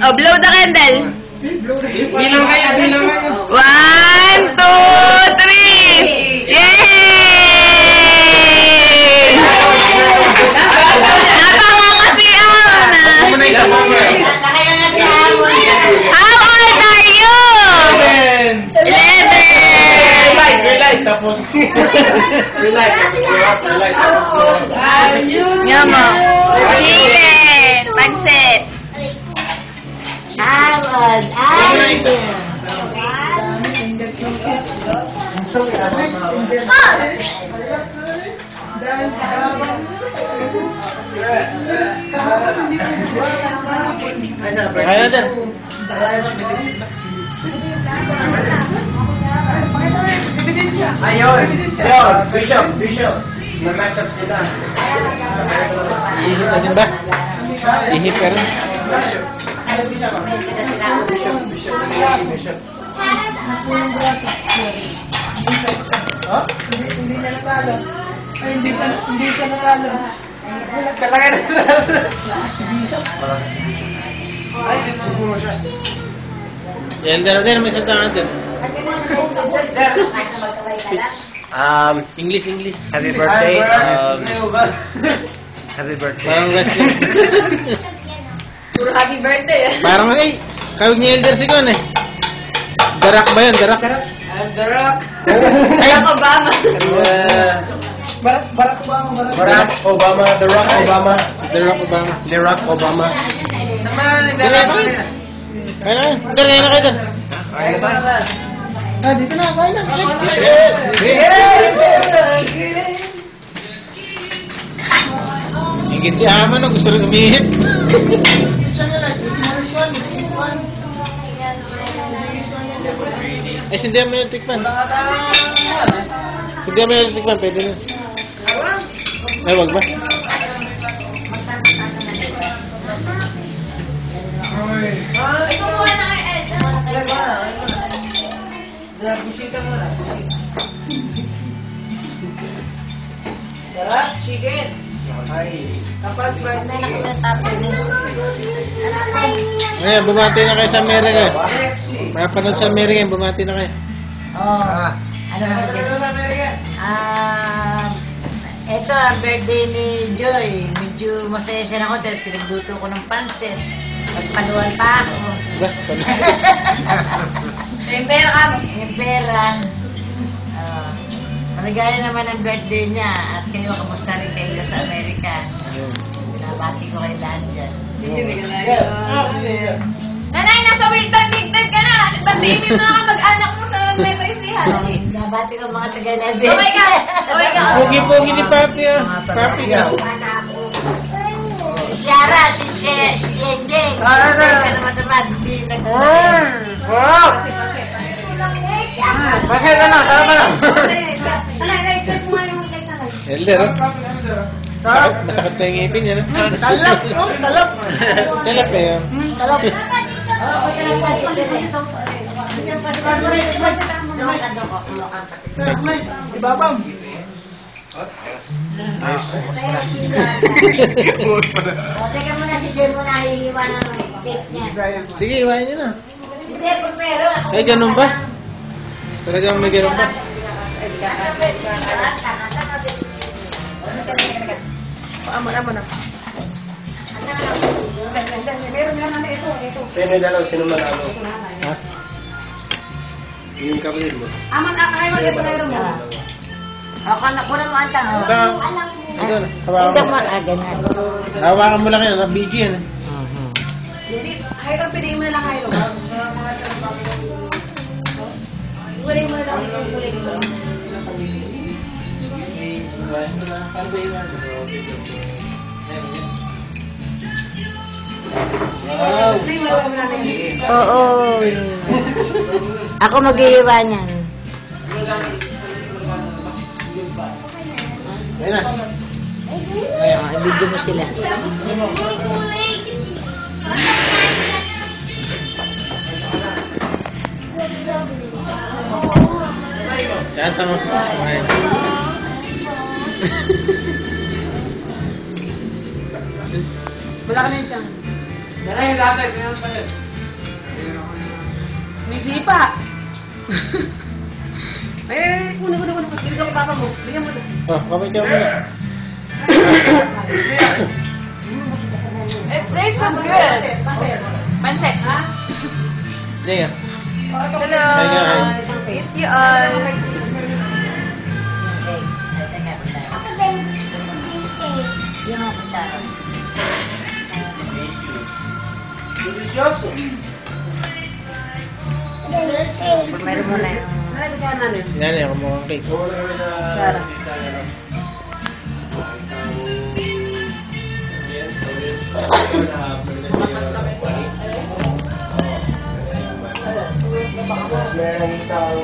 Oh, blow the candle. Bilang kayo, bilang kayo. 1, 2, 3. Yay! Napakakasiyaw na. How old are you? 11. Relight, tapos. Relight. Nyamo. Chicken. Pansit. Alon, Kaya natin. Ayun. Bishop. Mag-match up sila. Ihip natin ba? Ihip ka rin. Bishop. Oh? Hindi ka natalo. Ay, hindi ka natalo. Talaga natalo. Si Bishop. Ay, dito mo siya. Yan, din, may santa natin. English. Happy birthday. Happy birthday. Parang kasi. Puro happy birthday. Parang kawig ni Elder Sigon eh. Darak ba yun? Darak? The Rock. Barack Obama. Barack Obama. The Rock Obama. The Rock Obama. Sama na nagdala nila. Kaya na, kaya na kayo doon. Dito na, kaya na. Hingit si Ama no, gusto rin umihip. Ay, sindihan mo yung tikman. Sindihan mo yung tikman, pwede na. Ay, wag ba? Ikaw muna na kay Ed. Busita mo na. Tara, chicken. Kapag birthday na Ayan, bumati na kayo sa Amerika. Mapanood sa Amerika, bumati na kayo. Ano ito ang birthday ni Joy. Medyo masaya-saya ako dahil pinagluto ko ng pansit. Pagpaluan pa ako. May pera kami. Yung pera. Maligaya naman ang birthday niya. At kayo, kamusta rin kayo sa Amerika? Binabati ko kayo lahat dyan. Nanay, nasa Wilton-Bigton ka na. Batiin mo na mag-anak mo sa Metrisihan. Binabati ko mga taga-Nebes. Okay ka. Pogi-pogi ni Papi ah. Papi ka. Si Shara, si Jenjeng. Isa naman, hindi Bakit ano? Tama na. Elder, oh. Masakit na yung ngipin yan. Talap. Talap eh. Oh. Talap. Ibabam. Teka muna si Jem mo nahihiwa ng cake niya. Sige, iwain nyo na. Hindi, pero ako. Ay, ganun ba? Talagang may ganun ba? Ama na. Sino yung dalaw? Sino manalo? Ha? Yung kapatid mo. Ako na ko naman ang tanong. Ito na. Hawakan Ito mo. mo agad na. Hawakan mo lang yan. Nabidyo yan. Hayro, piliin mo na lang Hayro. Kulay mo na lang yung kulay dito. Oo. Ako mag-iiwa niyan. Ayun na. Ibigyo mo sila. Kanta mo. Kumain. Wala ka na yung tiyan. Yan lang yung lahat. Yan lang pala. May sipa. Kuna. Bigyan ko papa mo. Bigyan mo. Oh, kamay ka muna. It tastes so good. Pancit. Sige. Hello. Hi, It's you all. Yung mga kutsara. Delicioso. Meron mo na yung... Yan, ako mo ang cake. Sarap. Meron isang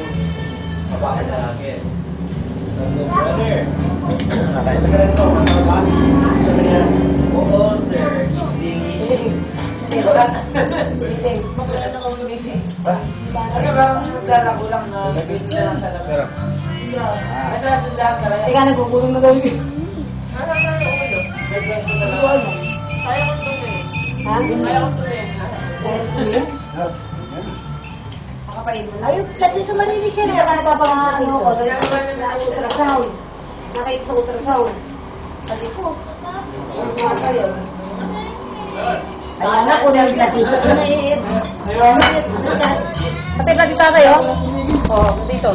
babae na lagi. Brother. Oo, sir. Ano ba? Magdala ko lang na pizza lang sa labas. Asa tindahan ka lang? Ika, nagugulong na daw yun. Ano na yung ulo? Bebreso na lang. Kaya ko tuloy. Ha? Kaya ko tuloy. Ayun, dati sa malinis siya. Nakakapapangano ko. Ultrasound. Nakita sa ultrasound. Sabi ko, ano kayo? Ayan na, kunin yung platito. Pati platito tayo? Oo, dito.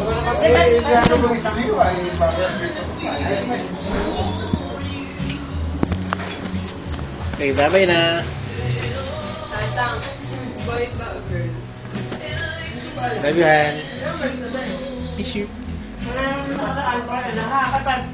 Okay, bye-bye na. Boy ba o girl? Love you, Han. Miss you. Nakakapag